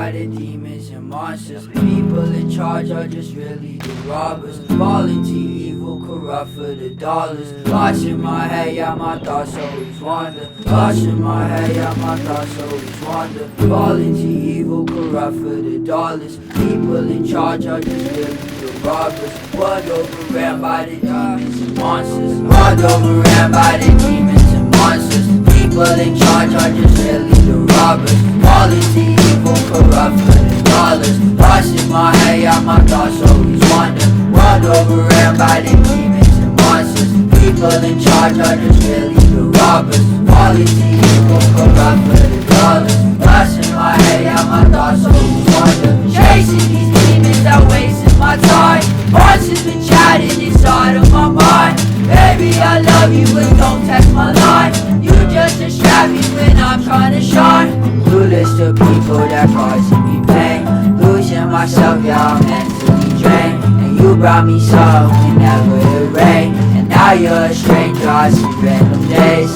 by the demons and monsters. People in charge are just really the robbers. Falling to evil, corrupt for the dollars. Lost in my head, yeah, my thoughts always wander. Lost in my head, yeah, my thoughts always wander. Falling to evil, corrupt for the dollars. People in charge are just really the robbers. World overran by the demons and monsters. World overran by the demons and monsters. People in charge are just really the robbers. Falling to evil, corrupt for the dollars. Lost in my head, yeah, my thoughts always wander. World overran by the demons and monsters. People in charge are just really the robbers. Falling to evil, corrupt for the dollars. Lost in my head, yeah, my thoughts always wander. Chasing these demons, I'm wasting my time. Voices been chatting inside of my mind. Baby, I love you, but don't text my line. You just distract me when I'm trying to shine. Clueless to people that causing me pain. Losing myself, yeah, I'm mentally drained. And you brought me sun whenever it rained. And now you're a stranger, I see random days.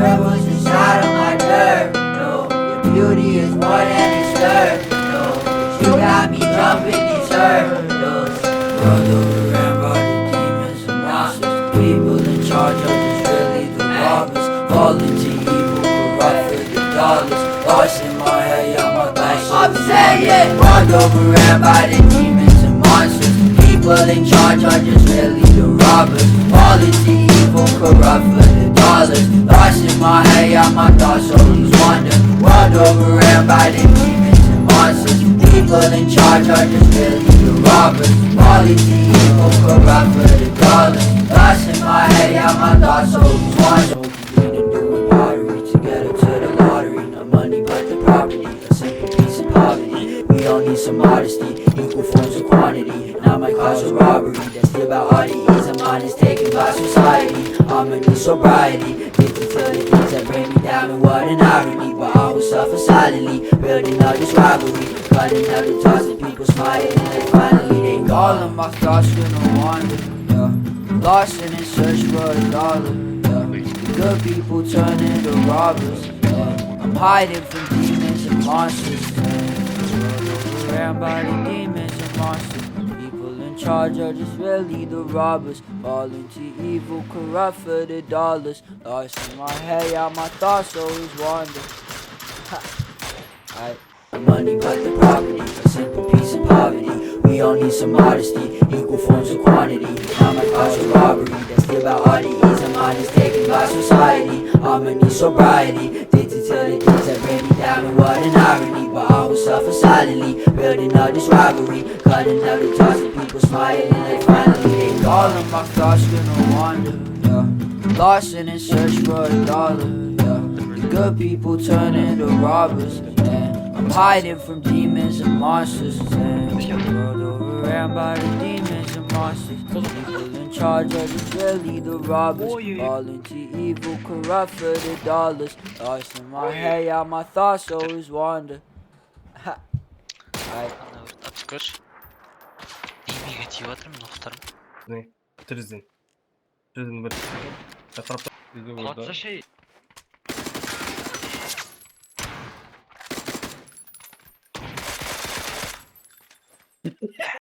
Rebels inside of my dirt, no. Your beauty is more than a skirt, no. But you got me jumping these hurdles. World overran by the demons and monsters. People in charge are just really the robbers. Falling to evil, corrupt for the dollars. Lost in my head, yeah, my thoughts I'm saying. World overran by the demons and monsters. People in charge are just really the robbers. Falling to evil, corrupt for the dollars. Lost in my head, yeah, my thoughts always wander. World overran by the demons and monsters. People in charge are just really the robbers. Falling to evil, corrupt for the dollars. Lost in my head, yeah, my thoughts always wander. Doing pottery to get up to the lottery. No money but the property, a simple piece of poverty. We all need some modesty, equal forms of quantity. Now my cause a robbery, that's still about all the ease of mine is taken by society. I'ma need sobriety, get to tell the things that bring me down and what an irony. But I will suffer silently, building up this rivalry. Cutting out the toss and people smiling and finally they go. All of my thoughts gonna wander, yeah. Lost and in search for a dollar, yeah. Good people turn into robbers, yeah. I'm hiding from demons and monsters, yeah. Ran by the demons and monsters. People in charge are just really the robbers. Falling to evil, corrupt for the dollars. Lost in my head, yeah, my thoughts always wander. Money but the property, a simple piece of poverty. We all need some modesty, equal forms of quantity. Now my cause a robbery, that's still about all the ease of mine is taken by society. I'ma need sobriety, did to tell the things that bring me down and what an irony. But I will suffer silently, building up this rivalry. Cutting out the toss and people smiling like finally they go. All of my thoughts gonna wander, yeah. Lost and in search for a dollar, yeah. Good people turn into robbers, yeah. I'm hiding from demons and monsters, and the world overran by the demons and monsters. People in charge are just really the robbers. Falling to evil, corrupt for the dollars. Lost in my head, yeah, my thoughts always wander. Обскочь. И негативатором, но вторым. Ne? Trizin. Trizin bir. Etrafta bizi burada. Atsa şey.